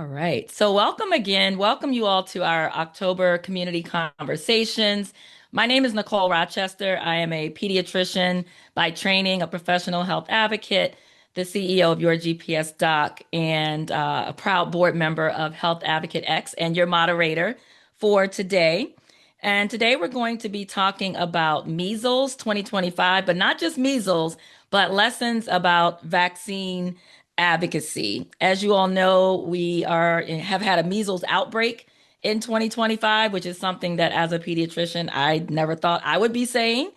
All right. So welcome again. Welcome you all to our October community conversations. My name is Nicole Rochester. I am a pediatrician by training, a professional health advocate, the CEO of Your GPS Doc, and a proud board member of Health Advocate X, and your moderator for today. And today we're going to be talking about measles 2025, but not just measles, but lessons about vaccine advocacy. As you all know, we have had a measles outbreak in 2025, which is something that as a pediatrician, I never thought I would be saying,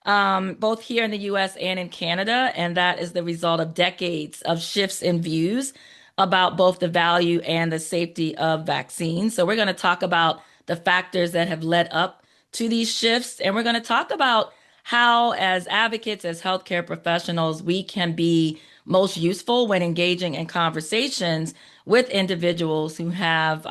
both here in the US and in Canada. And that is the result of decades of shifts in views about both the value and the safety of vaccines. So we're going to talk about the factors that have led up to these shifts. And we're going to talk about how, as advocates, as healthcare professionals, we can be most useful when engaging in conversations with individuals who have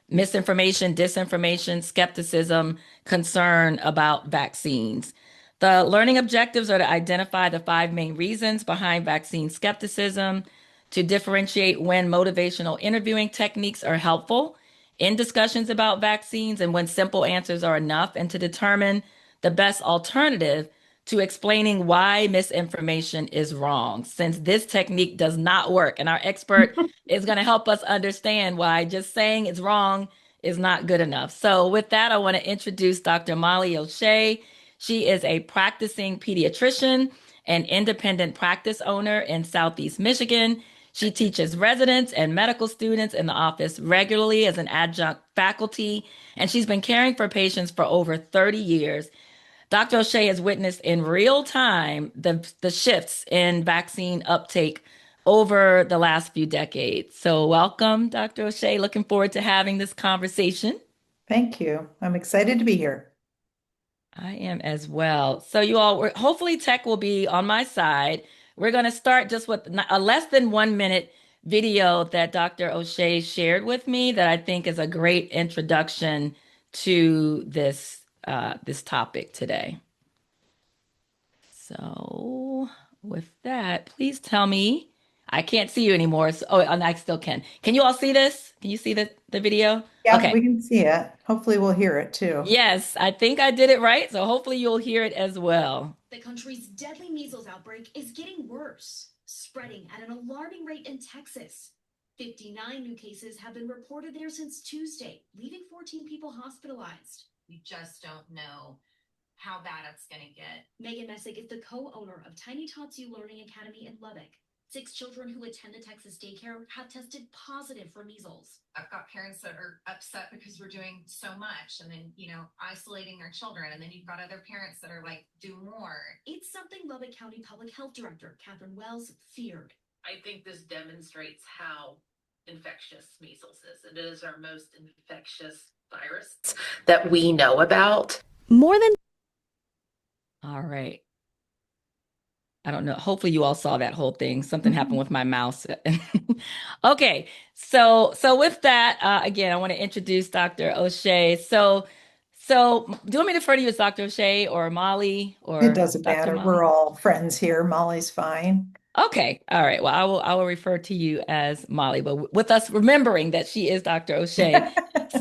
misinformation, disinformation, skepticism, concern about vaccines. The learning objectives are to identify the five main reasons behind vaccine skepticism, to differentiate when motivational interviewing techniques are helpful in discussions about vaccines and when simple answers are enough, and to determine the best alternative to explaining why misinformation is wrong, since this technique does not work. And our expert is going to help us understand why just saying it's wrong is not good enough. So, with that, I want to introduce Dr. Molly O'Shea. She is a practicing pediatrician and independent practice owner in Southeast Michigan. She teaches residents and medical students in the office regularly as an adjunct faculty, and she's been caring for patients for over 30 years. Dr. O'Shea has witnessed in real time the shifts in vaccine uptake over the last few decades. So, welcome, Dr. O'Shea. Looking forward to having this conversation. Thank you. I'm excited to be here. I am as well. So, you all, hopefully, tech will be on my side. We're going to start just with a less than 1 minute video that Dr. O'Shea shared with me that I think is a great introduction to this topic today. So, with that, please tell me. I can't see you anymore. So, oh, and I still can. Can you all see this? Can you see the video? Yeah, Okay. we can see it. Hopefully we'll hear it too. Yes, I think I did it right. So hopefully you'll hear it as well. The country's deadly measles outbreak is getting worse, spreading at an alarming rate in Texas. 59 new cases have been reported there since Tuesday, leaving 14 people hospitalized. We just don't know how bad it's going to get. Megan Messick is the co-owner of Tiny Tots U Learning Academy in Lubbock. 6 children who attend the Texas daycare have tested positive for measles. I've got parents that are upset because we're doing so much and then, isolating their children. And then you've got other parents that are like, do more. It's something Lubbock County Public Health Director Catherine Wells feared. I think this demonstrates how infectious measles is. It is our most infectious virus that we know about. More than. All right. I don't know. Hopefully you all saw that whole thing. Something happened with my mouse. Okay. So with that, again, I want to introduce Dr. O'Shea. So do you want me to refer to you as Dr. O'Shea or Molly It or doesn't Dr. matter. Molly? We're all friends here. Molly's fine. Okay. All right. Well, I will refer to you as Molly, but with us remembering that she is Dr. O'Shea.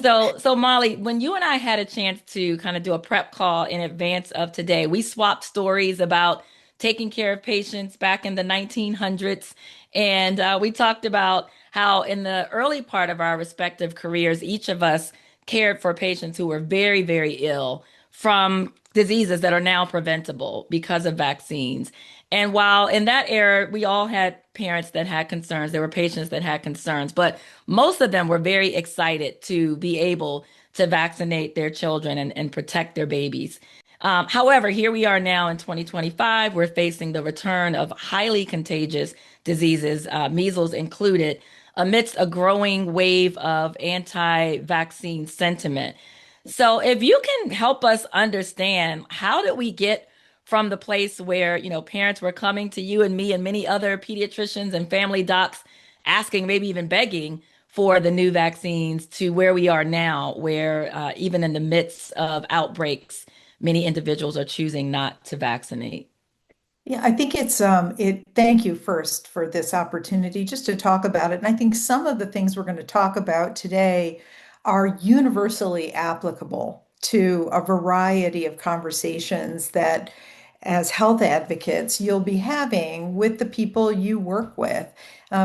So Molly, when you and I had a chance to kind of do a prep call in advance of today, we swapped stories about taking care of patients back in the 1900s. And we talked about how in the early part of our respective careers, each of us cared for patients who were very, very ill from diseases that are now preventable because of vaccines. And while in that era, we all had parents that had concerns, there were patients that had concerns, but most of them were very excited to be able to vaccinate their children and protect their babies. However, here we are now in 2025. We're facing the return of highly contagious diseases, measles included, amidst a growing wave of anti-vaccine sentiment. So, if you can help us understand, how did we get from the place where, parents were coming to you and me and many other pediatricians and family docs asking, maybe even begging for the new vaccines, to where we are now, where even in the midst of outbreaks, many individuals are choosing not to vaccinate. Yeah, I think thank you first for this opportunity just to talk about it. And I think some of the things we're going to talk about today are universally applicable to a variety of conversations that as health advocates you'll be having with the people you work with.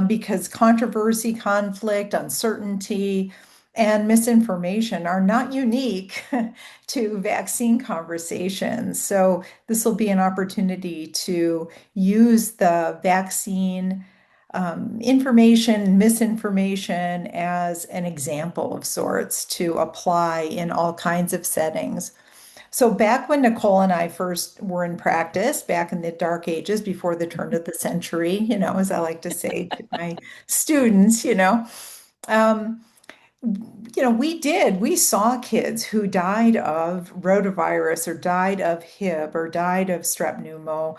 Because controversy, conflict, uncertainty, and misinformation are not unique to vaccine conversations. So this will be an opportunity to use the vaccine information, misinformation as an example of sorts to apply in all kinds of settings. So back when Nicole and I first were in practice, back in the dark ages before the turn of the century, as I like to say to my students, um, we saw kids who died of rotavirus or died of Hib or died of strep pneumo.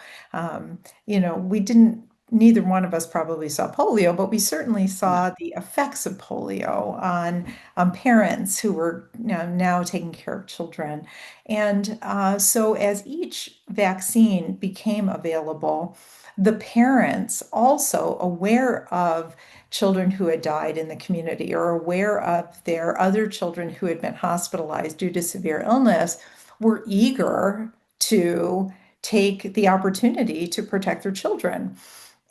We didn't, neither one of us probably saw polio, but we certainly No. saw the effects of polio on parents who were now taking care of children. And so as each vaccine became available, the parents also aware of children who had died in the community or aware of their other children who had been hospitalized due to severe illness were eager to take the opportunity to protect their children.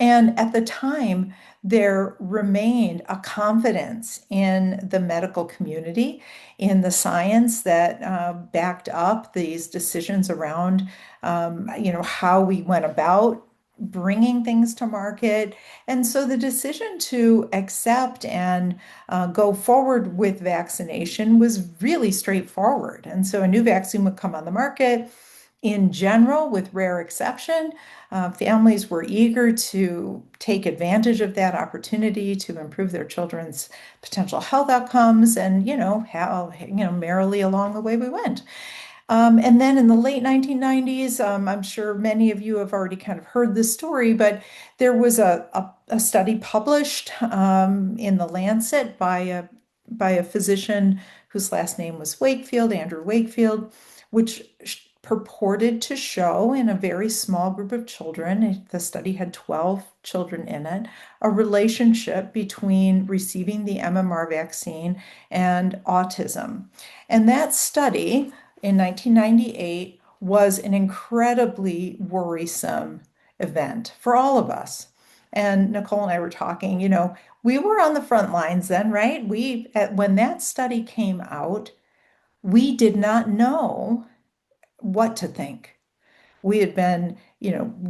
And at the time, there remained a confidence in the medical community, in the science that backed up these decisions around, how we went about bringing things to market. And so the decision to accept and go forward with vaccination was really straightforward. And so a new vaccine would come on the market. In general, with rare exception, families were eager to take advantage of that opportunity to improve their children's potential health outcomes, and how merrily along the way we went. And then in the late 1990s, I'm sure many of you have already kind of heard this story, but there was a study published in the Lancet by a physician whose last name was Wakefield, Andrew Wakefield, which purported to show in a very small group of children, the study had 12 children in it, a relationship between receiving the MMR vaccine and autism. And that study in 1998 was an incredibly worrisome event for all of us. And Nicole and I were talking, we were on the front lines then, right? When that study came out, we did not know what to think. We had been,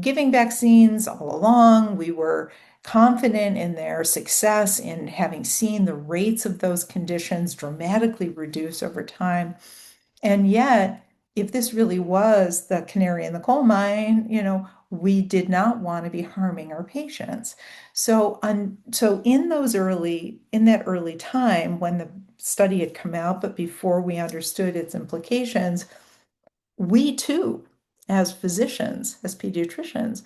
giving vaccines all along. We were confident in their success in having seen the rates of those conditions dramatically reduce over time. And yet, if this really was the canary in the coal mine, we did not want to be harming our patients. So in that early time when the study had come out, but before we understood its implications, we too, as physicians, as pediatricians,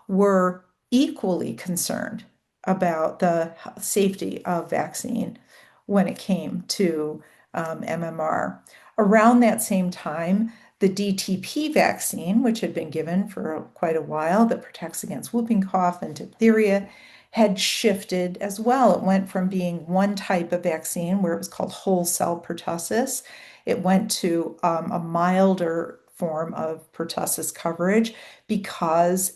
were equally concerned about the safety of vaccine when it came to MMR. Around that same time, the DTP vaccine, which had been given for quite a while, that protects against whooping cough and diphtheria, had shifted as well. It went from being one type of vaccine where it was called whole cell pertussis. It went to a milder form of pertussis coverage because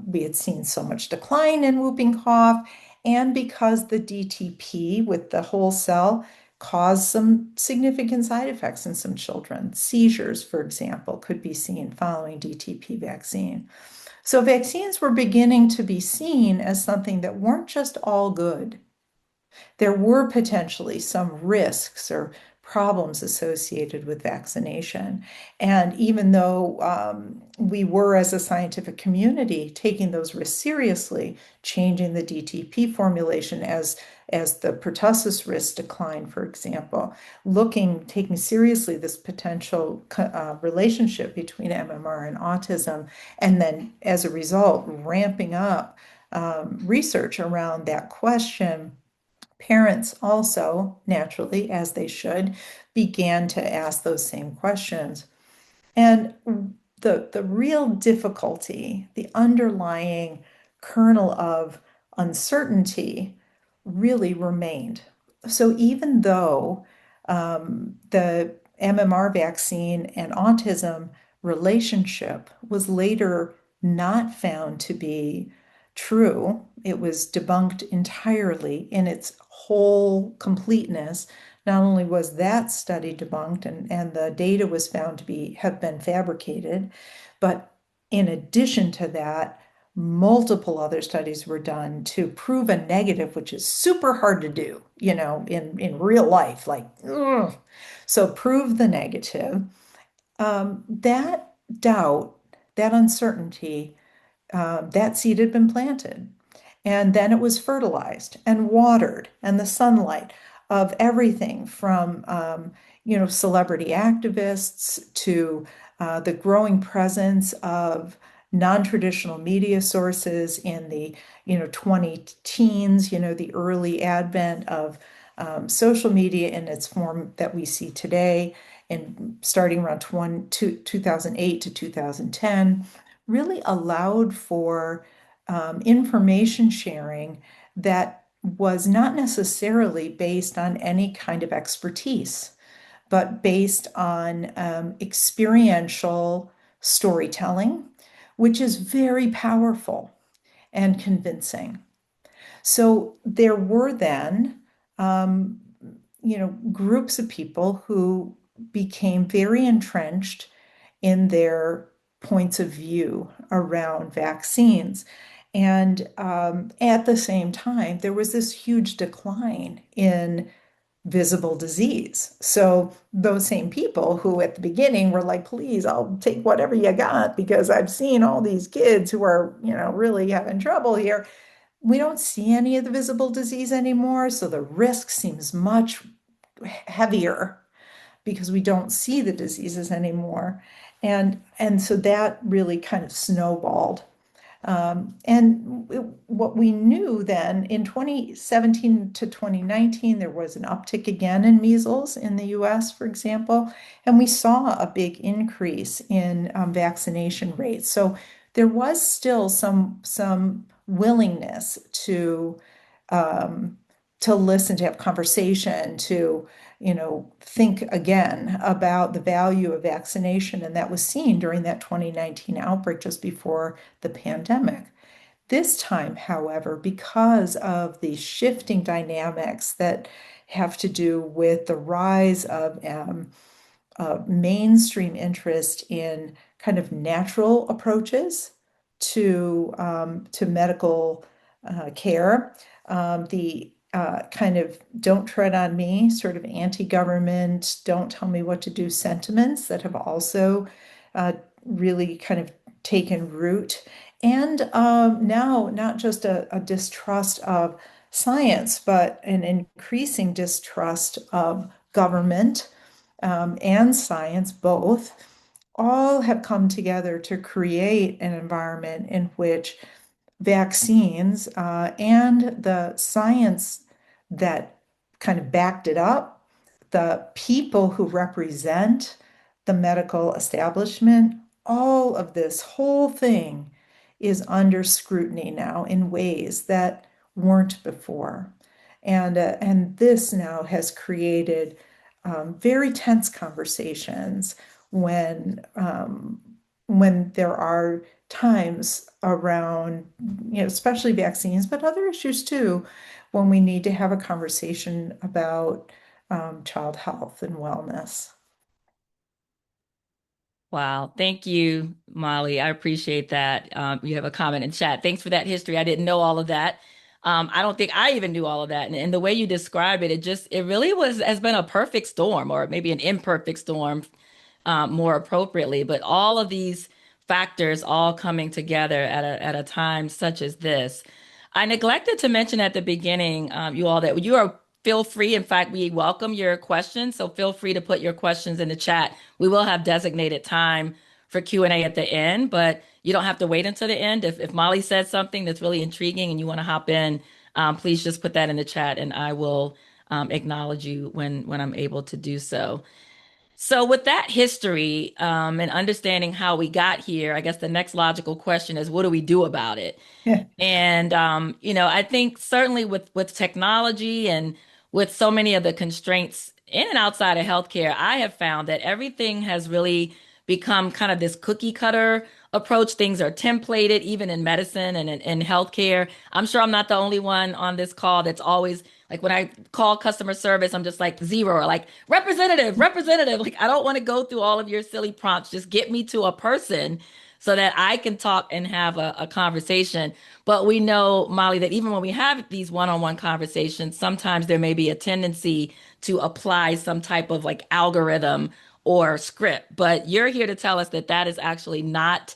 we had seen so much decline in whooping cough, and because the DTP with the whole cell caused some significant side effects in some children. Seizures, for example, could be seen following DTP vaccine. So vaccines were beginning to be seen as something that weren't just all good. There were potentially some risks or problems associated with vaccination. And even though we were, as a scientific community, taking those risks seriously, changing the DTP formulation as the pertussis risk declined, for example, taking seriously this potential relationship between MMR and autism, and then as a result, ramping up research around that question. Parents also, naturally, as they should, began to ask those same questions. And the real difficulty, the underlying kernel of uncertainty really remained. So even though the MMR vaccine and autism relationship was later not found to be true, it was debunked entirely in its whole completeness. Not only was that study debunked and the data was found to have been fabricated, but in addition to that, multiple other studies were done to prove a negative, which is super hard to do, in real life. Like, ugh. So prove the negative. That doubt, that uncertainty, that seed had been planted. And then it was fertilized and watered, and the sunlight of everything from, celebrity activists to the growing presence of non-traditional media sources in the, 20 teens, the early advent of social media in its form that we see today, and starting around 2008 to 2010, really allowed for information sharing that was not necessarily based on any kind of expertise, but based on experiential storytelling, which is very powerful and convincing. So there were then, um, groups of people who became very entrenched in their points of view around vaccines. And at the same time, there was this huge decline in visible disease. So those same people who at the beginning were like, please, I'll take whatever you got because I've seen all these kids who are, really having trouble here. We don't see any of the visible disease anymore. So the risk seems much heavier because we don't see the diseases anymore. And so that really kind of snowballed. What we knew then in 2017 to 2019, there was an uptick again in measles in the US, for example, and we saw a big increase in vaccination rates. So there was still some willingness um, to listen, to have conversation, to think again about the value of vaccination, and that was seen during that 2019 outbreak just before the pandemic. This time, however, because of the shifting dynamics that have to do with the rise of mainstream interest in kind of natural approaches to medical care, the kind of don't tread on me, sort of anti-government, don't tell me what to do sentiments that have also really kind of taken root. And now, not just a distrust of science, but an increasing distrust of government and science, both, all have come together to create an environment in which vaccines and the science that kind of backed it up, the people who represent the medical establishment, all of this whole thing is under scrutiny now in ways that weren't before. And this now has created very tense conversations when there are times around, especially vaccines, but other issues too, when we need to have a conversation about child health and wellness. Wow. Thank you, Molly. I appreciate that. You have a comment in chat. Thanks for that history. I didn't know all of that. I don't think I even knew all of that. And the way you describe it, it really has been a perfect storm, or maybe an imperfect storm, more appropriately. But all of these factors all coming together at a time such as this. I neglected to mention at the beginning, you all, that you are feel free. In fact, we welcome your questions, so feel free to put your questions in the chat. We will have designated time for Q&A at the end, but you don't have to wait until the end. If Molly said something that's really intriguing and you want to hop in, please just put that in the chat, and I will acknowledge you when I'm able to do so. So, with that history and understanding how we got here, I guess the next logical question is, what do we do about it? And I think certainly with technology and with so many of the constraints in and outside of healthcare, I have found that everything has really become kind of this cookie cutter approach. Things are templated, even in medicine and in healthcare. I'm sure I'm not the only one on this call that's always like when I call customer service, I'm just like zero or like representative, representative. Like I don't want to go through all of your silly prompts. Just get me to a person so that I can talk and have a conversation. But we know, Molly, that even when we have these one-on-one conversations, sometimes there may be a tendency to apply some type of like algorithm or script. But you're here to tell us that that is actually not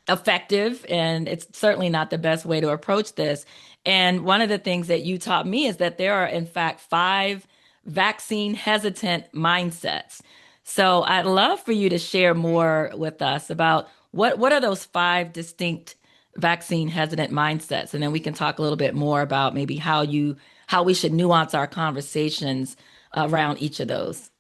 effective and it's certainly not the best way to approach this. And one of the things that you taught me is that there are, in fact, five vaccine hesitant mindsets. So I'd love for you to share more with us about what are those five distinct vaccine hesitant mindsets, and then we can talk a little bit more about maybe how we should nuance our conversations around each of those.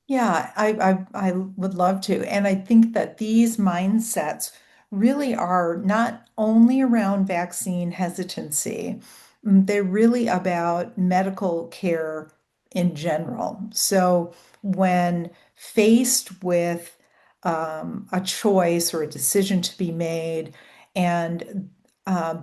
Yeah, I would love to. And I think that these mindsets really are not only around vaccine hesitancy, they're really about medical care in general. So when faced with a choice or a decision to be made, and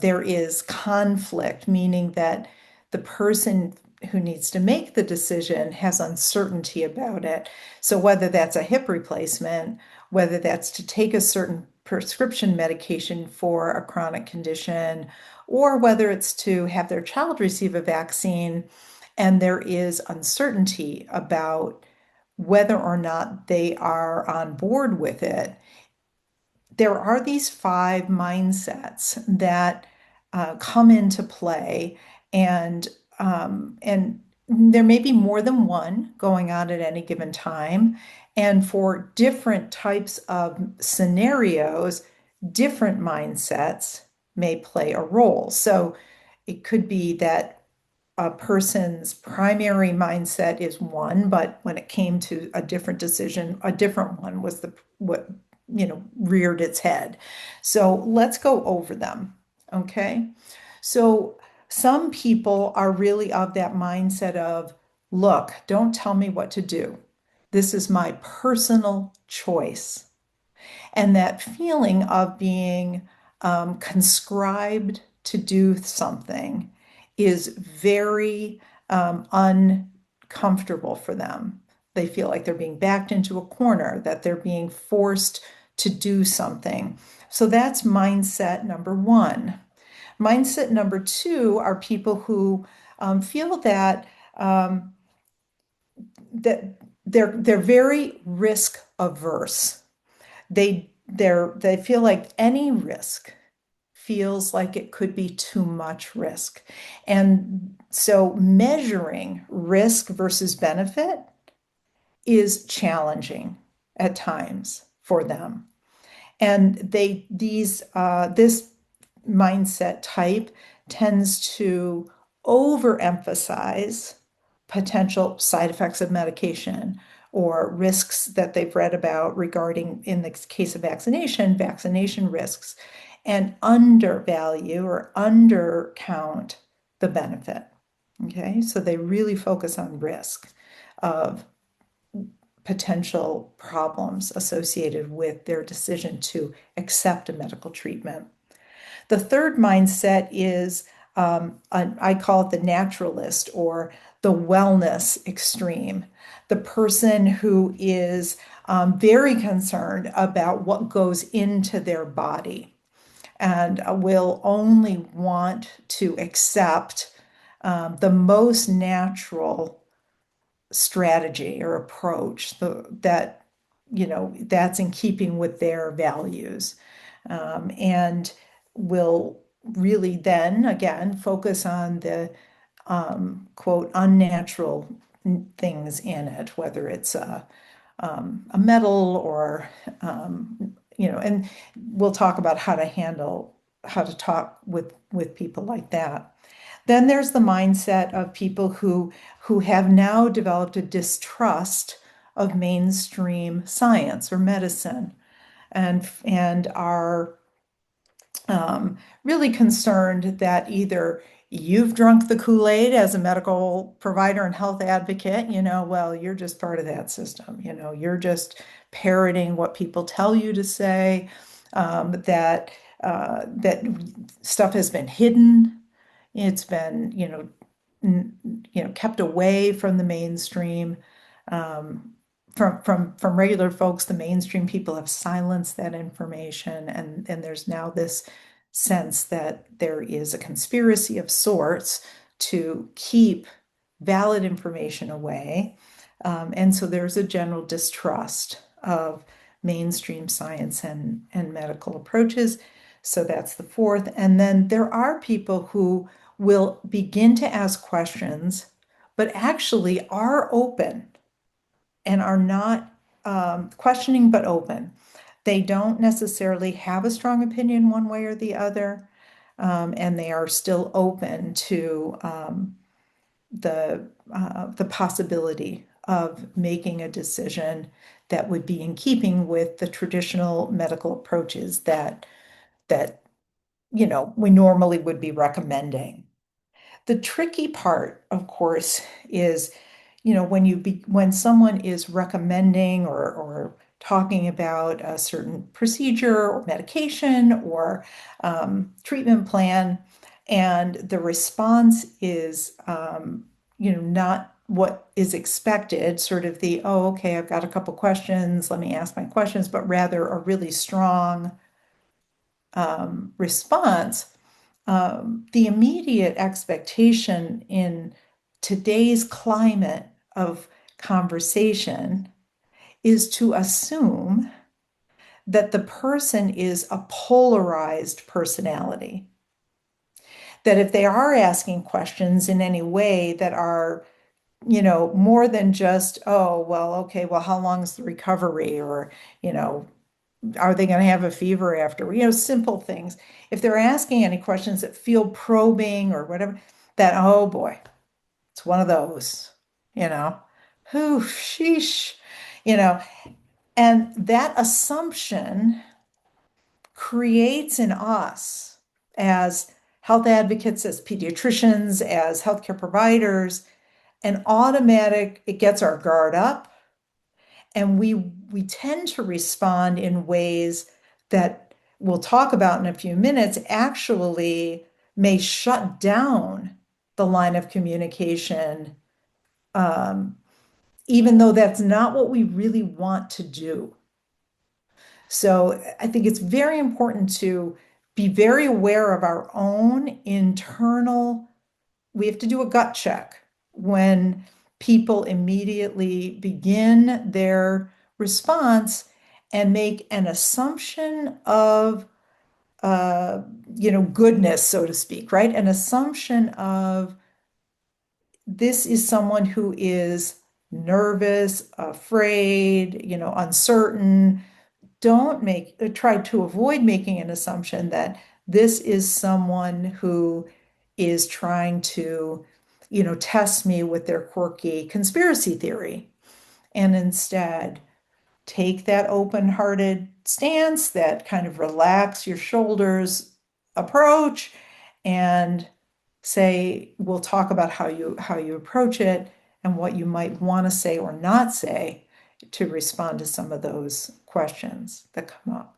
there is conflict, meaning that the person who needs to make the decision has uncertainty about it. So whether that's a hip replacement, whether that's to take a certain prescription medication for a chronic condition, or whether it's to have their child receive a vaccine, and there is uncertainty about whether or not they are on board with it, there are these five mindsets that come into play, and and there may be more than one going on at any given time. And for different types of scenarios, different mindsets may play a role. So it could be that a person's primary mindset is one, but when it came to a different decision, a different one was the what reared its head. So let's go over them. Okay. So some people are really of that mindset of, look, don't tell me what to do. This is my personal choice. And that feeling of being conscribed to do something is very uncomfortable for them. They feel like they're being backed into a corner, that they're being forced to do something. So that's mindset number one. Mindset number two are people who feel um, that they're very risk averse. They feel like any risk feels like it could be too much risk. And so measuring risk versus benefit is challenging at times for them. And this mindset type tends to overemphasize potential side effects of medication or risks that they've read about regarding, in the case of vaccination risks, and undervalue or undercount the benefit. Okay, so they really focus on risk of potential problems associated with their decision to accept a medical treatment. The third mindset is, I call it the naturalist or the wellness extreme, the person who is very concerned about what goes into their body and will only want to accept the most natural strategy or approach that's in keeping with their values, and will really then again focus on the quote unnatural things in it, whether it's a metal or and we'll talk about how to talk with people like that. Then there's the mindset of people who have now developed a distrust of mainstream science or medicine and are really concerned that either you've drunk the Kool-Aid as a medical provider and health advocate, well, you're just part of that system, you're just parroting what people tell you to say, that stuff has been hidden, it's been, kept away from the mainstream. Um, from regular folks, the mainstream people have silenced that information, and there's now this sense that there is a conspiracy of sorts to keep valid information away. And so there's a general distrust of mainstream science and medical approaches. So that's the fourth. And then there are people who will begin to ask questions, but actually are open and are not questioning but open. They don't necessarily have a strong opinion one way or the other, and they are still open to the possibility of making a decision that would be in keeping with the traditional medical approaches that we normally would be recommending. The tricky part, of course, is, when someone is recommending or talking about a certain procedure or medication or treatment plan, and the response is, not what is expected, sort of the, oh, okay, I've got a couple questions, let me ask my questions, but rather a really strong response. The immediate expectation in today's climate of conversation is to assume that the person is a polarized personality. That if they are asking questions in any way that are, more than just, oh, well, okay, well, how long is the recovery? Or, are they going to have a fever after? Simple things. If they're asking any questions that feel probing or whatever, that, oh boy, it's one of those, you know, whew, sheesh, you know, and that assumption creates in us as health advocates, as pediatricians, as healthcare providers, an automatic, it gets our guard up, and we tend to respond in ways that we'll talk about in a few minutes actually may shut down the line of communication, um, even though that's not what we really want to do. So I think it's very important to be very aware of our own internal, we have to do a gut check when people immediately begin their response and make an assumption of, goodness, so to speak, right? An assumption of this is someone who is nervous, afraid, uncertain. Don't try to avoid making an assumption that this is someone who is trying to, test me with their quirky conspiracy theory. And instead, take that open-hearted stance, that kind of relax your shoulders approach, and say, we'll talk about how you approach it and what you might want to say or not say to respond to some of those questions that come up.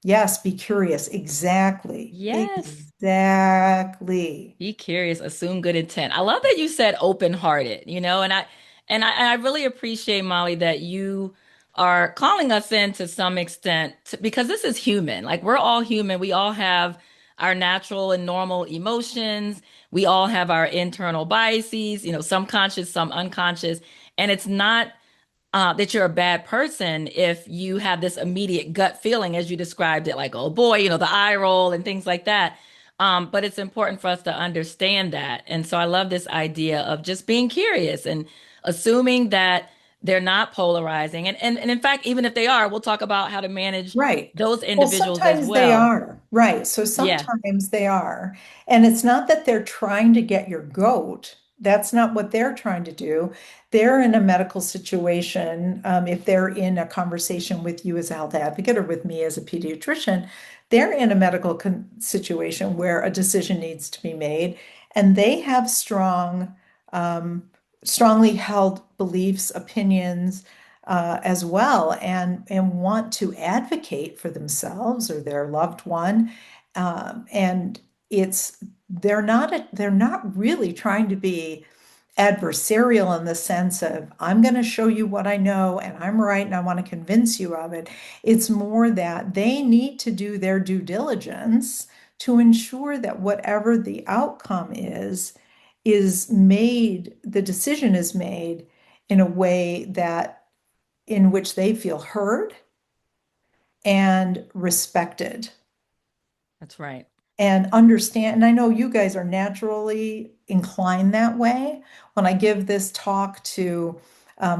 Yes, be curious. Exactly. Yes. Exactly. Be curious, assume good intent. I love that you said open-hearted, and I really appreciate, Molly, that you are calling us in to some extent because this is human. Like we're all human. We all have our natural and normal emotions. We all have our internal biases, some conscious, some unconscious. And it's not that you're a bad person if you have this immediate gut feeling, as you described it, like, oh boy, the eye roll and things like that. But it's important for us to understand that. And so I love this idea of just being curious and assuming that they're not polarizing. And in fact, even if they are, we'll talk about how to manage Right. those Well, individuals as sometimes they well. are. Right. So Yeah. sometimes they are. And it's not that they're trying to get your goat. That's not what they're trying to do. They're in a medical situation. If they're in a conversation with you as a health advocate or with me as a pediatrician, they're in a medical situation where a decision needs to be made, and they have um, strongly held beliefs, opinions, as well, and want to advocate for themselves or their loved one. And it's they're not really trying to be adversarial in the sense of I'm going to show you what I know and I'm right and I want to convince you of it. It's more that they need to do their due diligence to ensure that whatever the outcome is made, the decision is made in a way that in which they feel heard and respected That's right. and understand. And I know you guys are naturally inclined that way. When I give this talk to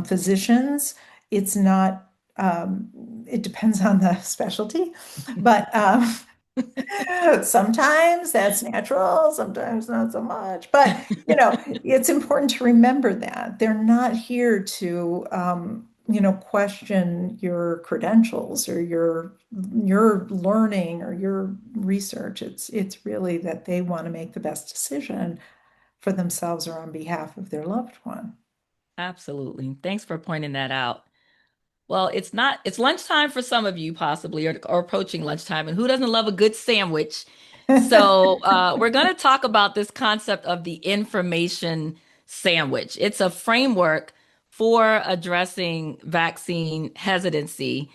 physicians, it's not, it depends on the specialty, but sometimes that's natural, sometimes not so much. But, it's important to remember that they're not here to, question your credentials or your learning or your research. It's really that they want to make the best decision for themselves or on behalf of their loved one. Absolutely. Thanks for pointing that out. Well, it's lunchtime for some of you possibly, or approaching lunchtime, and who doesn't love a good sandwich? So, we're going to talk about this concept of the information sandwich. It's a framework for addressing vaccine hesitancy.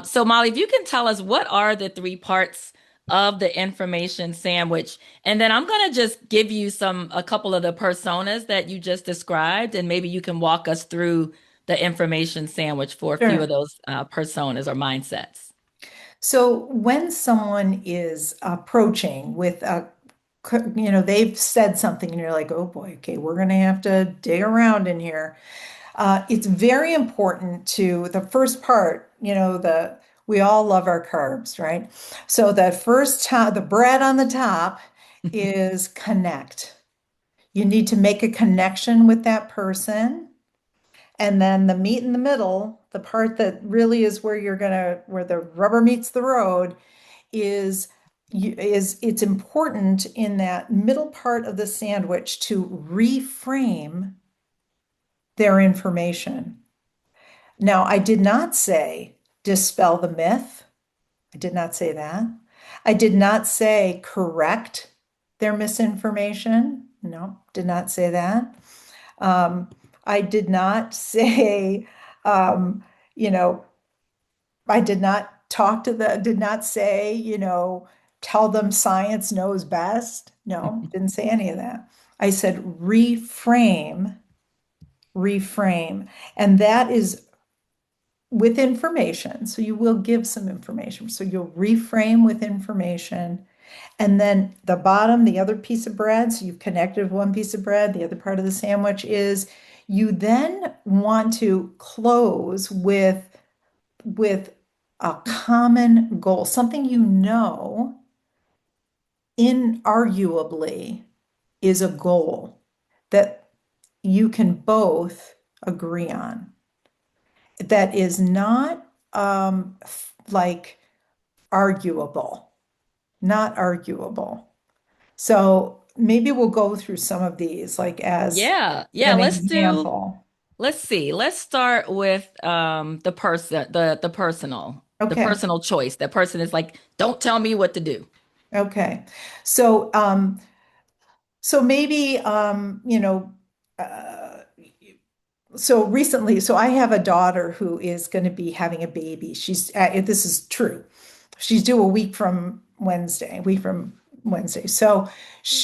So, Molly, if you can tell us what are the three parts of the information sandwich, and then I'm going to just give you a couple of the personas that you just described, and maybe you can walk us through the information sandwich for a few of Sure. those personas or mindsets. So when someone is approaching with they've said something and you're like, oh boy, okay, we're going to have to dig around in here. It's very important to the first part, we all love our carbs, right? So that first top, the bread on the top is connect. You need to make a connection with that person. And then the meat in the middle, the part that really is where the rubber meets the road is it's important in that middle part of the sandwich to reframe their information. Now, I did not say dispel the myth. I did not say that. I did not say correct their misinformation. No, did not say that. Um, I did not say, um, you know, I did not say, tell them science knows best. No, didn't say any of that. I said reframe, reframe. And that is with information. So you will give some information. So you'll reframe with information. And then the bottom, the other piece of bread, so you've connected one piece of bread, the other part of the sandwich is you then want to close with a common goal, something inarguably is a goal that you can both agree on. That is not like arguable, not arguable. So maybe we'll go through some of these like as Yeah, yeah, an example. let's see. Let's start with the Okay. personal choice. That person is like, don't tell me what to do. Okay. So so maybe uh, so recently, so I have a daughter who is going to be having a baby. This is true. She's due a week from Wednesday. So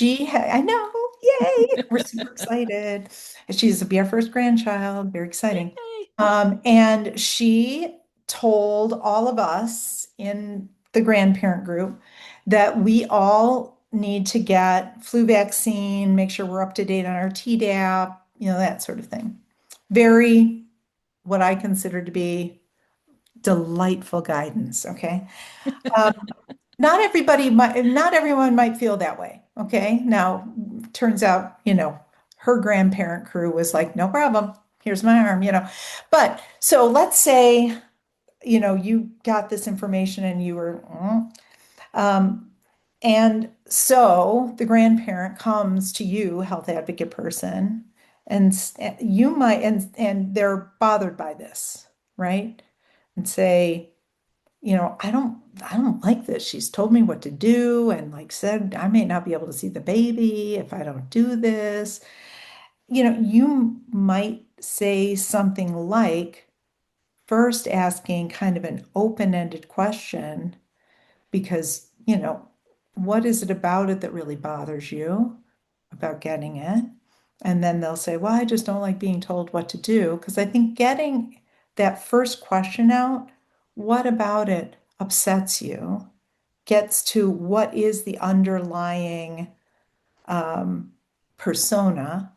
I know, yay, we're super excited. She's to be our first grandchild, very exciting. Yay. And she told all of us in the grandparent group that we all need to get flu vaccine, make sure we're up to date on our Tdap, that sort of thing. Very, what I consider to be delightful guidance. Okay. Um, not everyone might feel that way. Okay. Now, turns out, her grandparent crew was like, no problem. Here's my arm, But so let's say, you got this information and you were, um, and so the grandparent comes to you, health advocate person, and you might, and they're bothered by this, right? And say, I don't like this. She's told me what to do and like said I may not be able to see the baby if I don't do this. You might say something like, first asking kind of an open-ended question because, what is it about it that really bothers you about getting it? And then they'll say, well, I just don't like being told what to do. Because I think getting that first question out, what about it upsets you, gets to what is the underlying um, persona,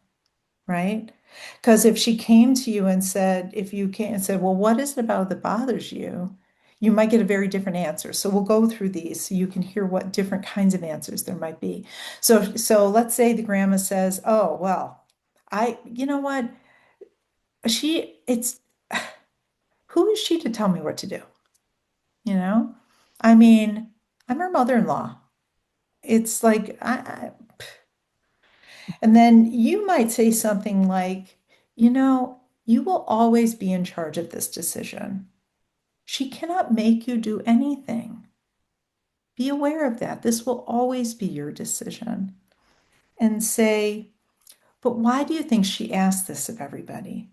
right? Because if she came to you and said, if you came and said, well, what is it about that bothers you? You might get a very different answer. So we'll go through these so you can hear what different kinds of answers there might be. So let's say the grandma says, oh, well, you know what? It's, who is she to tell me what to do? You know? I mean, I'm her mother-in-law. It's like, and then you might say something like, you will always be in charge of this decision. She cannot make you do anything. Be aware of that. This will always be your decision. And say, but why do you think she asked this of everybody?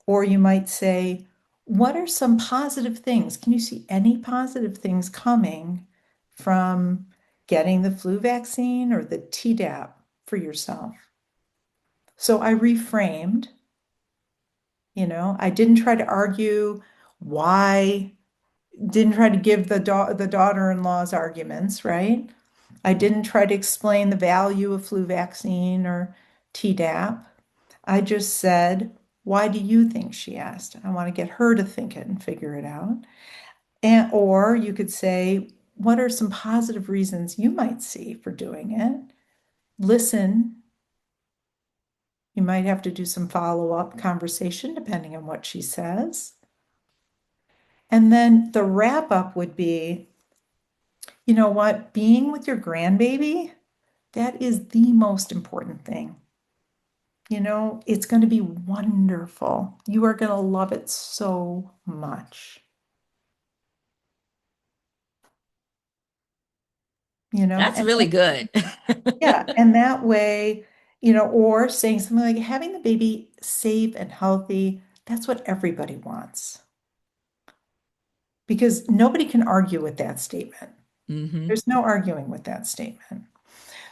Or you might say, what are some positive things? Can you see any positive things coming from getting the flu vaccine or the Tdap for yourself? So I reframed, I didn't try to argue why, didn't try to give the daughter-in-law's arguments, right? I didn't try to explain the value of flu vaccine or Tdap. I just said, why do you think she asked? I want to get her to think it and figure it out. Or you could say, what are some positive reasons you might see for doing it? Listen. You might have to do some follow-up conversation depending on what she says. And then the wrap up would be, you know what? Being with your grandbaby, that is the most important thing. It's going to be wonderful. You are going to love it so much. That's And really good. yeah, and that way, or saying something like having the baby safe and healthy, that's what everybody wants. Because nobody can argue with that statement. Hmm. There's no arguing with that statement.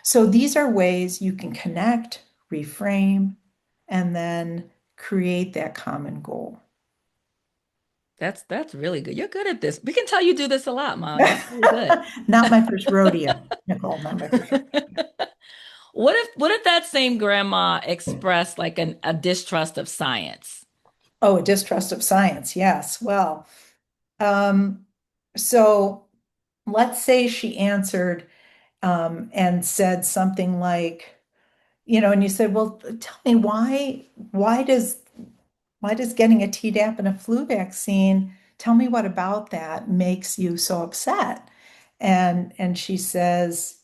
So these are ways you can connect, reframe, and then create that common goal. That's really good. You're good at this. We can tell you do this a lot, Mom. That's really good. Not my first rodeo, Nicole, not my first rodeo. What if that same grandma expressed like a distrust of science? Oh, a distrust of science. Yes. Well, um, so let's say she answered and said something like, and you said, well, tell me why does getting a Tdap and a flu vaccine, tell me what about that makes you so upset? And she says,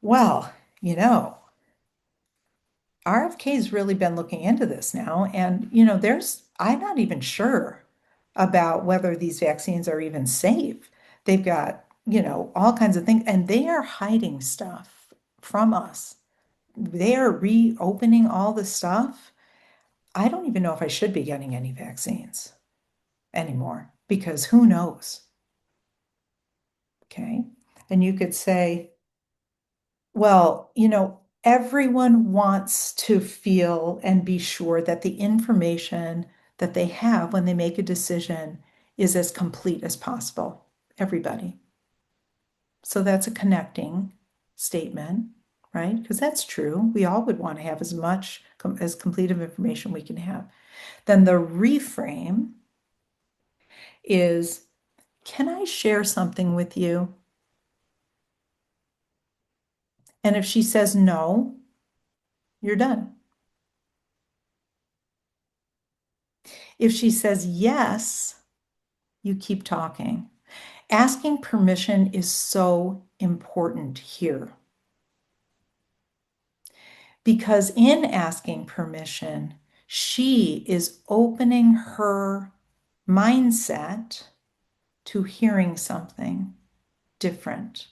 well, RFK's really been looking into this now, and I'm not even sure about whether these vaccines are even safe. They've got, all kinds of things, and they are hiding stuff from us. They are reopening all the stuff. I don't even know if I should be getting any vaccines anymore because who knows? Okay. And you could say, well, everyone wants to feel and be sure that the information that they have when they make a decision is as complete as possible. Everybody. So that's a connecting statement, right? Because that's true. We all would want to have as much as complete of information we can have. Then the reframe is, can I share something with you? And if she says no, you're done. If she says yes, you keep talking. Asking permission is so important here because in asking permission, she is opening her mindset to hearing something different.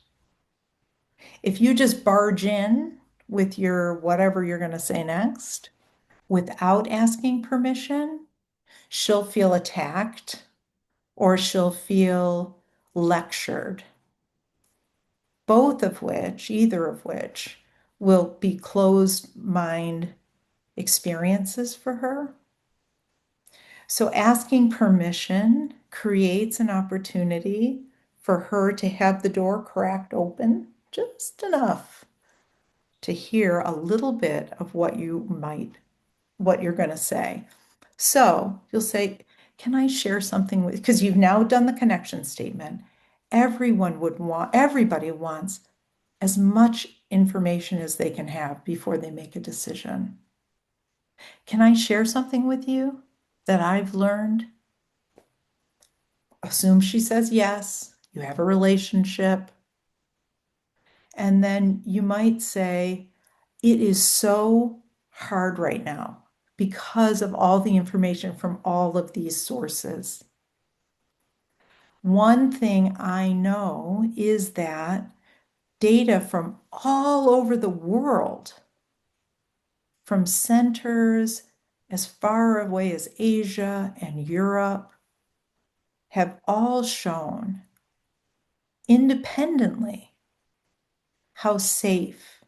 If you just barge in with your whatever you're going to say next without asking permission, she'll feel attacked or she'll feel lectured, both of which, either of which, will be closed mind experiences for her. So asking permission creates an opportunity for her to have the door cracked open just enough to hear a little bit of what you're going to say. So you'll say, can I share something with, because you've now done the connection statement. Everybody wants as much information as they can have before they make a decision. Can I share something with you that I've learned? Assume she says yes, you have a relationship, and then you might say, it is so hard right now because of all the information from all of these sources. One thing I know is that data from all over the world, from centers as far away as Asia and Europe, have all shown independently how safe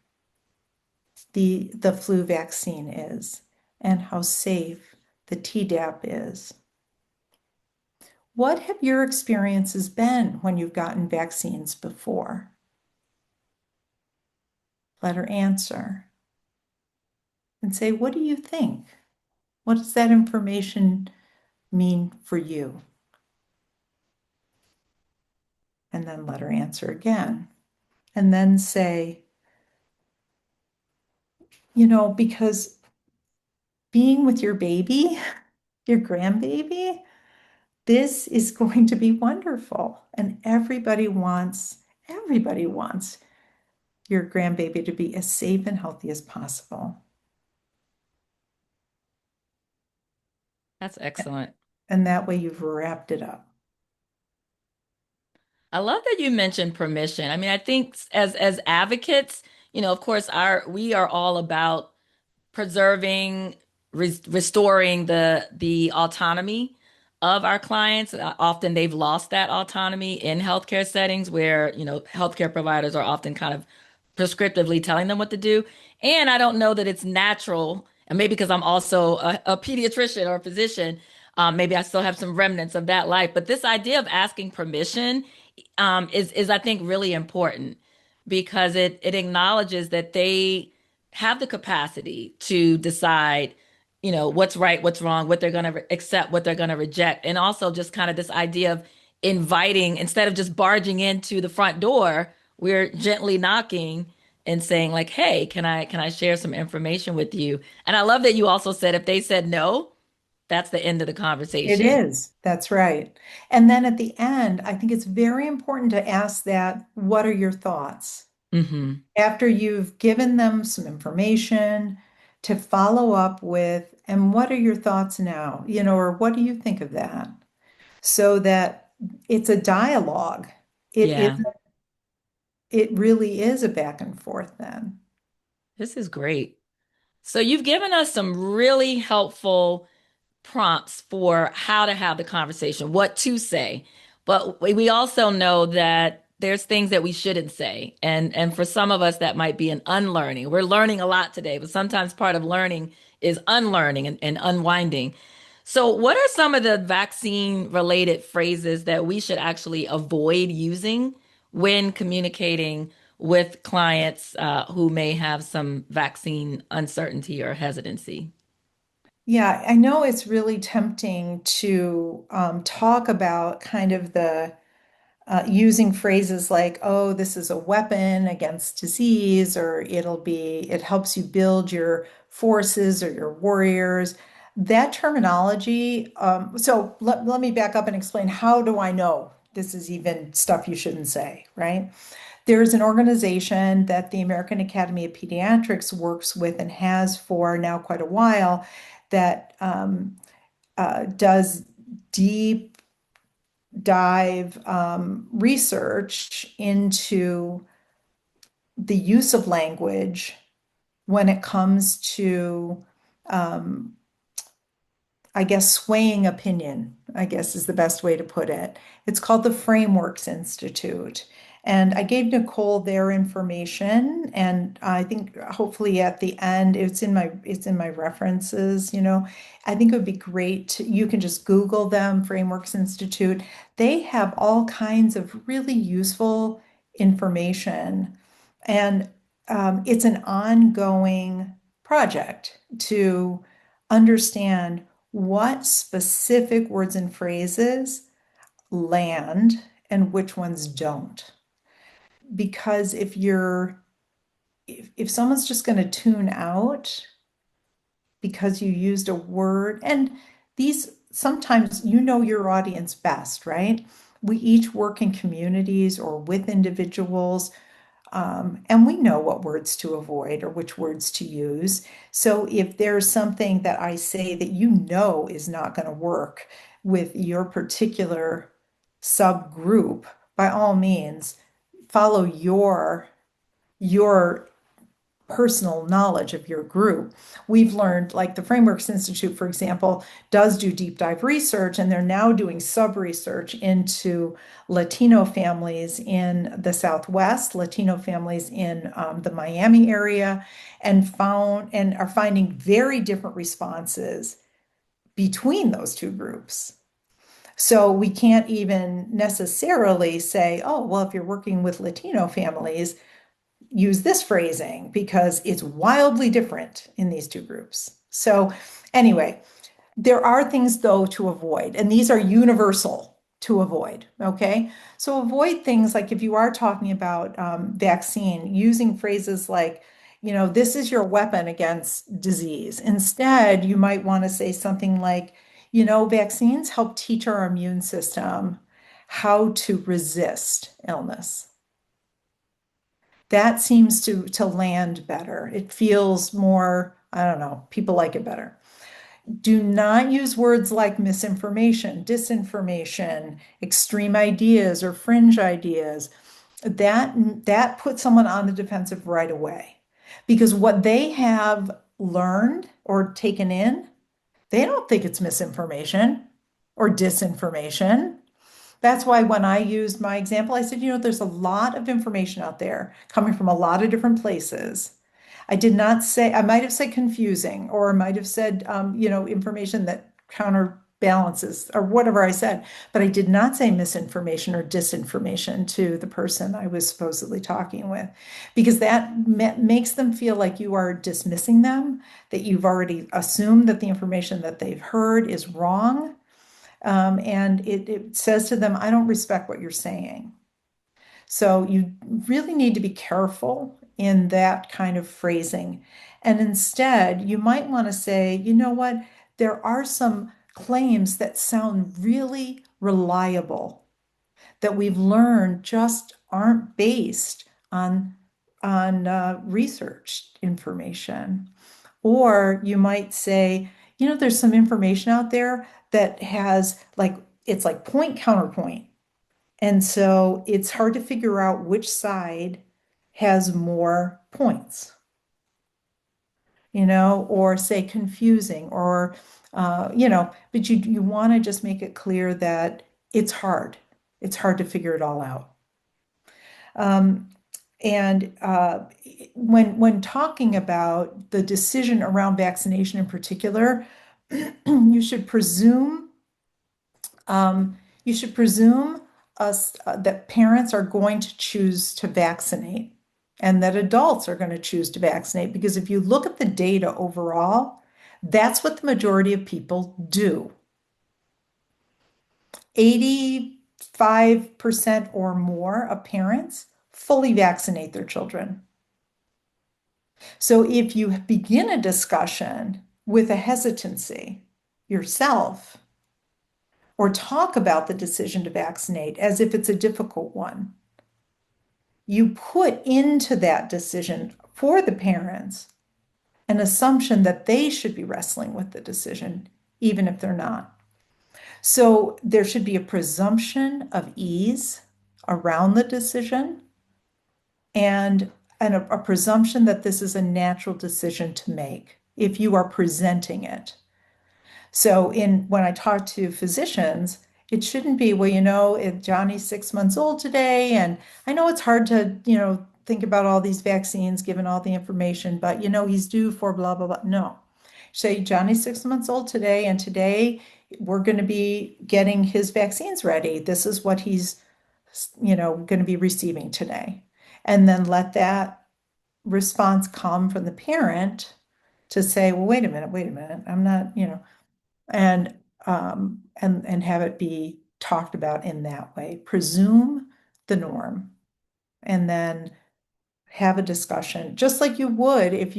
the flu vaccine is and how safe the Tdap is. What have your experiences been when you've gotten vaccines before? Let her answer and say, what do you think? What does that information mean for you? And then let her answer again. And then say, because being with your baby, your grandbaby, this is going to be wonderful. And everybody wants your grandbaby to be as safe and healthy as possible. That's excellent. And that way you've wrapped it up. I love that you mentioned permission. I mean, I think as advocates, of course, we are all about preserving, restoring the autonomy of our clients. Often they've lost that autonomy in healthcare settings where, healthcare providers are often kind of prescriptively telling them what to do. And I don't know that it's natural, and maybe because I'm also a pediatrician or a physician, maybe I still have some remnants of that life. But this idea of asking permission is I think really important because it acknowledges that they have the capacity to decide, what's right, what's wrong, what they're going to accept, what they're going to reject, and also just kind of this idea of inviting instead of just barging into the front door, we're gently knocking and saying like, "Hey, can I share some information with you?" And I love that you also said if they said no, that's the end of the It conversation. is. That's right. And then at the end, I think it's very important to ask that, what are your thoughts? Hmm. After you've given them some information, to follow up with, and what are your thoughts now? Or what do you think of that? So that it's a dialogue. It is, Yeah, it really is a back and forth then. this is great. So you've given us some really helpful prompts for how to have the conversation, what to say. But we also know that there's things that we shouldn't say. And for some of us, that might be an unlearning. We're learning a lot today, but sometimes part of learning is unlearning and unwinding. So, what are some of the vaccine related phrases that we should actually avoid using when communicating with clients who may have some vaccine uncertainty or hesitancy? Yeah, I know it's really tempting to talk about kind of using phrases like, oh, this is a weapon against disease, or it helps you build your forces or your warriors. That terminology, so let me back up and explain, how do I know this is even stuff you shouldn't say, right? There's an organization that the American Academy of Pediatrics works with and has for now quite a while that does deep dive research into the use of language when it comes to um, I guess, swaying opinion, I guess is the best way to put it. It's called the Frameworks Institute. And I gave Nicole their information, and I think hopefully at the end it's in my references, you know. I think it would be great you can just Google them, Frameworks Institute. They have all kinds of really useful information. And it's an ongoing project to understand what specific words and phrases land and which ones don't. Because if someone's just going to tune out because you used a word, and these sometimes you know your audience best, right? We each work in communities or with individuals, and we know what words to avoid or which words to use. So if there's something that I say that you know is not going to work with your particular subgroup, by all means, follow your personal knowledge of your group. We've learned, like the Frameworks Institute, for example, does do deep dive research, and they're now doing sub research into Latino families in the Southwest, Latino families in the Miami area, and are finding very different responses between those two groups. So we can't even necessarily say, oh, well, if you're working with Latino families, use this phrasing because it's wildly different in these two groups. So anyway, there are things though to avoid, and these are universal to avoid. Okay. So avoid things like if you are talking about vaccine, using phrases like, you know, this is your weapon against disease. Instead, you might want to say something like, you know, vaccines help teach our immune system how to resist illness. That seems to land better. It feels more, I don't know, people like it better. Do not use words like misinformation, disinformation, extreme ideas, or fringe ideas. That puts someone on the defensive right away. Because what they have learned or taken in, they don't think it's misinformation or disinformation. That's why when I used my example, I said, you know, there's a lot of information out there coming from a lot of different places. I did not say, I might have said confusing, or I might have said, you know, information that counterbalances or whatever I said, but I did not say misinformation or disinformation to the person I was supposedly talking with, because that makes them feel like you are dismissing them, that you've already assumed that the information that they've heard is wrong. And it says to them, I don't respect what you're saying. So you really need to be careful in that kind of phrasing. And instead, you might want to say, you know what, there are some claims that sound really reliable that we've learned just aren't based on research information. Or you might say, you know, there's some information out there that has like, it's like point counterpoint. And so it's hard to figure out which side has more points, you know, or say confusing, or, you know, but you want to just make it clear that it's hard. It's hard to figure it all out. Um, and when talking about the decision around vaccination in particular, you should presume you should presume us that parents are going to choose to vaccinate and that adults are going to choose to vaccinate, because if you look at the data overall, that's what the majority of people do. 80 5% or more of parents fully vaccinate their children. So if you begin a discussion with a hesitancy yourself, or talk about the decision to vaccinate as if it's a difficult one, you put into that decision for the parents an assumption that they should be wrestling with the decision, even if they're not. So there should be a presumption of ease around the decision and, a presumption that this is a natural decision to make if you are presenting it. So when I talk to physicians, it shouldn't be, well, if Johnny's 6 months old today, and I know it's hard to, think about all these vaccines, given all the information, but he's due for blah, blah, blah. No. Say Johnny's 6 months old today, and today we're going to be getting his vaccines ready. This is what he's, going to be receiving today. And then let that response come from the parent to say, well, wait a minute, I'm not, and and have it be talked about in that way. Presume the norm, and then have a discussion, just like you would if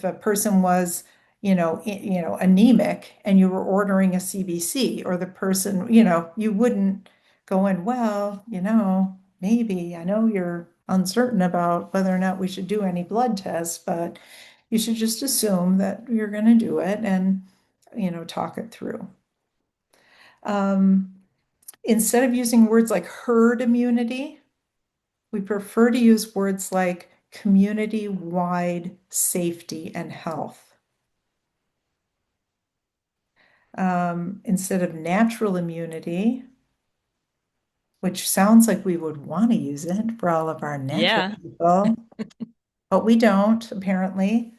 a person was, anemic and you were ordering a CBC, or the person, you wouldn't go in, well, maybe I know you're uncertain about whether or not we should do any blood tests, but you should just assume that you're going to do it and, talk it through. Um, Instead of using words like herd immunity, we prefer to use words like community-wide safety and health. Instead of natural immunity, which sounds like we would want to use it for all of our natural Yeah. people, but we don't, apparently,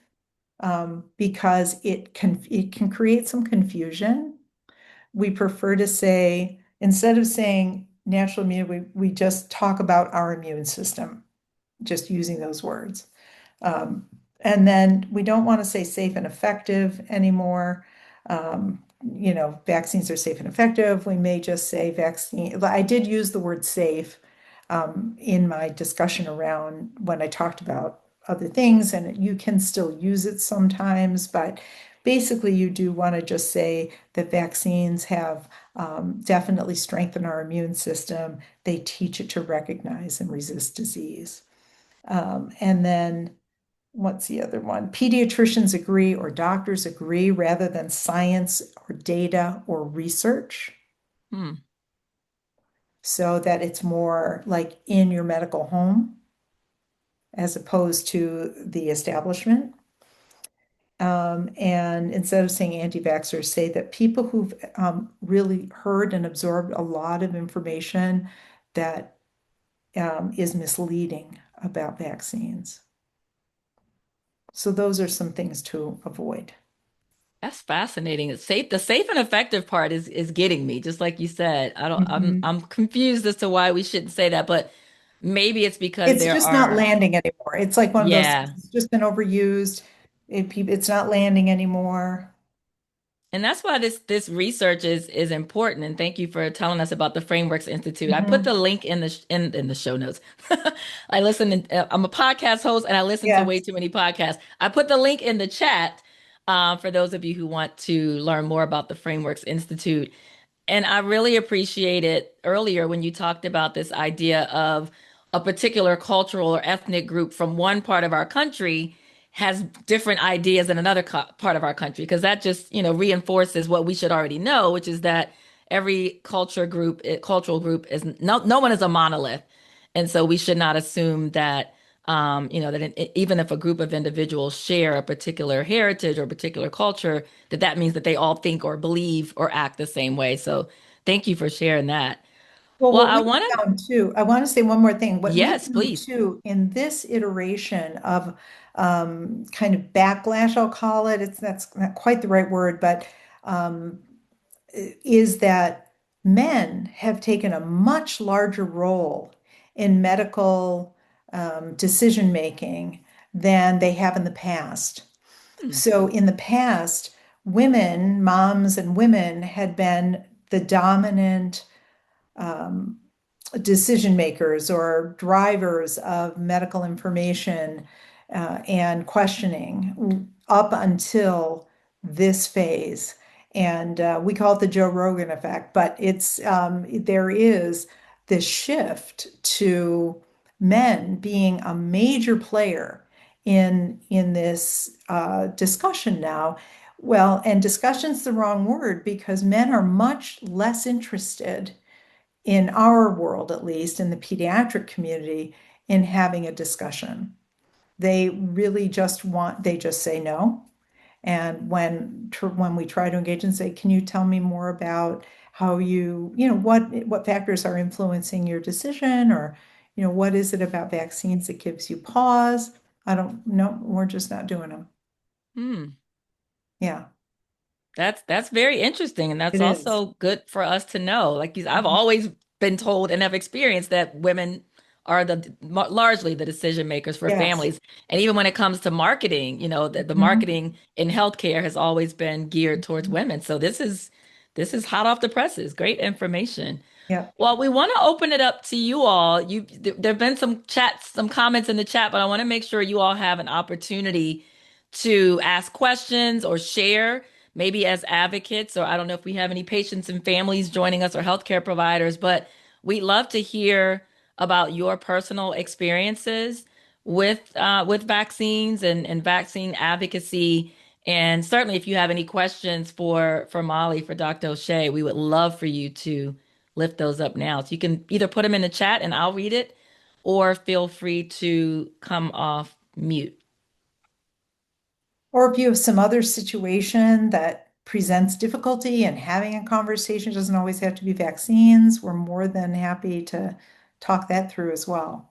because it can create some confusion. We prefer to say, instead of saying natural immunity, we just talk about our immune system, just using those words. And then we don't want to say safe and effective anymore. Vaccines are safe and effective. We may just say vaccine. I did use the word safe in my discussion around when I talked about other things, and you can still use it sometimes, but basically you do want to just say that vaccines have definitely strengthened our immune system. They teach it to recognize and resist disease. And then what's the other one? Pediatricians agree, or doctors agree, rather than science or data or research. Hmm. So that it's more like in your medical home as opposed to the establishment. And instead of saying anti-vaxxers, say that people who've really heard and absorbed a lot of information that is misleading about vaccines. So those are some things to avoid. That's fascinating. The safe and effective part is getting me, just like you said. I don't Mhm. I'm confused as to why we shouldn't say that, but maybe it's because It's there just not are, landing anymore. It's like one of those things, yeah. it's just been overused. It's not landing anymore. And that's why this research is important. And thank you for telling us about the Frameworks Institute. I put the Mhm. link in the show notes. I'm a podcast host and I listen to way Yes. too many podcasts. I put the link in the chat for those of you who want to learn more about the Frameworks Institute. And I really appreciated earlier when you talked about this idea of a particular cultural or ethnic group from one part of our country has different ideas in another part of our country, because that just, reinforces what we should already know, which is that every cultural group is no one is a monolith. And so we should not assume that even if a group of individuals share a particular heritage or a particular culture, that means that they all think or believe or act the same way. So thank you for sharing that. Well, Well, what I we want to, found too, I want to say one more thing. What we yes, found please. too in this iteration of kind of backlash, I'll call it, that's not quite the right word, but um, is that men have taken a much larger role in medical decision making than they have in the past. Hmm. So in the past, women, moms and women had been the dominant um, decision makers or drivers of medical information and questioning up until this phase. And we call it the Joe Rogan effect, but there is this shift to men being a major player in this discussion now. Well, and discussion's the wrong word because men are much less interested in our world, at least in the pediatric community, in having a discussion. They really they just say no. And when we try to engage and say, can you tell me more about how what factors are influencing your decision, or, what is it about vaccines that gives you pause? I don't know. We're just not doing them. Hmm. Yeah, That's very interesting, and that's it is. also good for us to know. I've always been told and have experienced that women are largely the decision makers for Yes. families. And even when it comes to marketing, the Mhm. marketing in healthcare has always been geared towards women. So this is hot off the presses. Great information. Yeah. Well, we want to open it up to you all. There've been some chats, some comments in the chat, but I want to make sure you all have an opportunity to ask questions or share, maybe as advocates, or I don't know if we have any patients and families joining us or healthcare providers, but we'd love to hear about your personal experiences with vaccines and vaccine advocacy. And certainly, if you have any questions for Molly, for Dr. O'Shea, we would love for you to lift those up now. So you can either put them in the chat and I'll read it, or feel free to come off mute. Or if you have some other situation that presents difficulty in having a conversation, doesn't always have to be vaccines. We're more than happy to talk that through as well.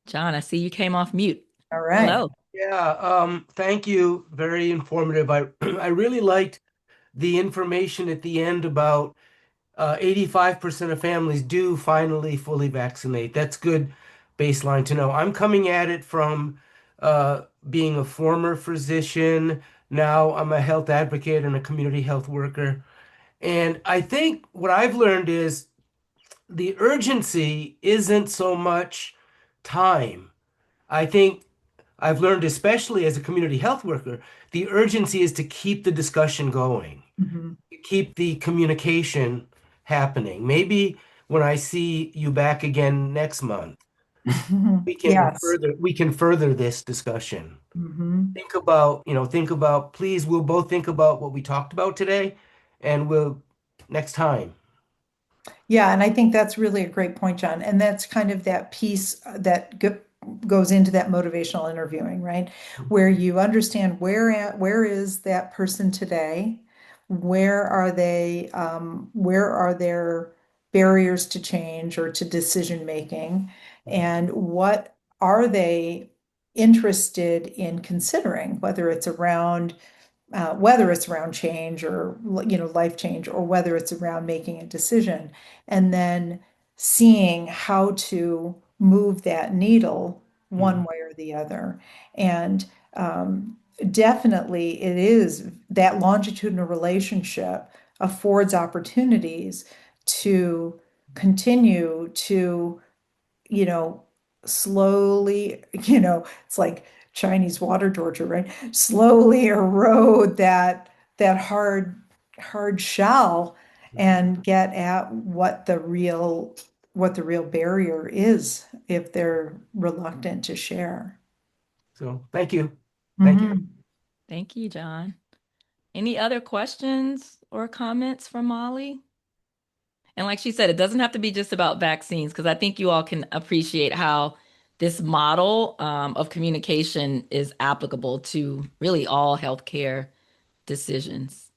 John, I see you came off mute. All right. Hello. Yeah, thank you. Very informative. I really liked the information at the end about 85% of families do finally fully vaccinate. That's good baseline to know. I'm coming at it from being a former physician. Now I'm a health advocate and a community health worker. And I think what I've learned is the urgency isn't so much time. I think I've learned, especially as a community health worker, the urgency is to keep the discussion going, Mhm. keep the communication happening. Maybe when I see you back again next month, Yes. we can further this discussion. Mhm. Think about, please, we'll both think about what we talked about today, and we'll next time. Yeah, and I think that's really a great point, John. And that's kind of that piece that goes into that motivational interviewing, right? Where you understand where is that person today? Where are their barriers to change or to decision making? And what are they interested in considering, whether it's around change or life change, or whether it's around making a decision, and then seeing how to move that needle one Mhm. way or the other. And definitely it is that longitudinal relationship affords opportunities to continue to, you know, slowly, it's like Chinese water torture, right? Slowly erode that hard shell and get at what the real barrier is if they're reluctant to share. So thank you. Thank you. Mhm. Thank you, John. Any other questions or comments from Molly? And like she said, it doesn't have to be just about vaccines, because I think you all can appreciate how this model of communication is applicable to really all healthcare decisions.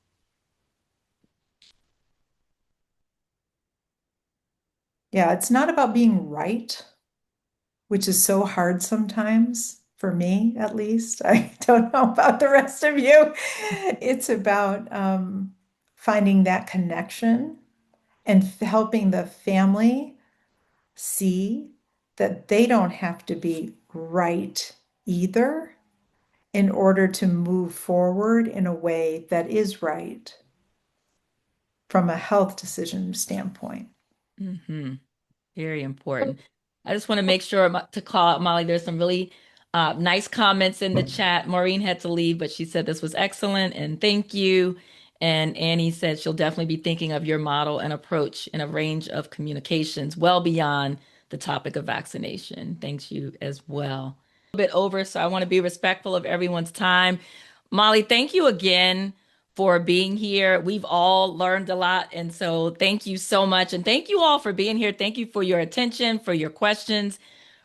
Yeah, it's not about being right, which is so hard sometimes for me, at least. I don't know about the rest of you. It's about finding that connection and helping the family see that they don't have to be right either in order to move forward in a way that is right. from a health decision standpoint. Hmm. Very important. I just want to make sure to call out Molly. There's some really nice comments in the chat. Maureen had to leave, but she said this was excellent and thank you. And Annie said she'll definitely be thinking of your model and approach in a range of communications well beyond the topic of vaccination. Thanks you as well. A bit over, so I want to be respectful of everyone's time. Molly, thank you again for being here. We've all learned a lot. And so thank you so much. And thank you all for being here. Thank you for your attention, for your questions,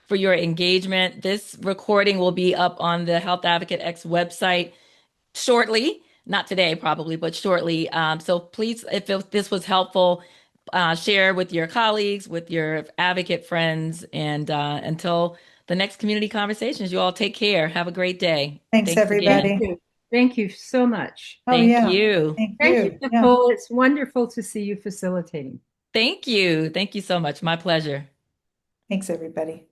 for your engagement. This recording will be up on the Health Advocate X website shortly. Not today, probably, but shortly. So please, if this was helpful, share with your colleagues, with your advocate friends. And until the next community conversations, you all take care. Have a great day. Thanks, Thanks again. everybody. Thank you so much. Oh, Thank yeah. you. Thank Thank you. you, Yeah. Nicole. It's wonderful to see you facilitating. Thank you. Thank you so much. My pleasure. Thanks, everybody.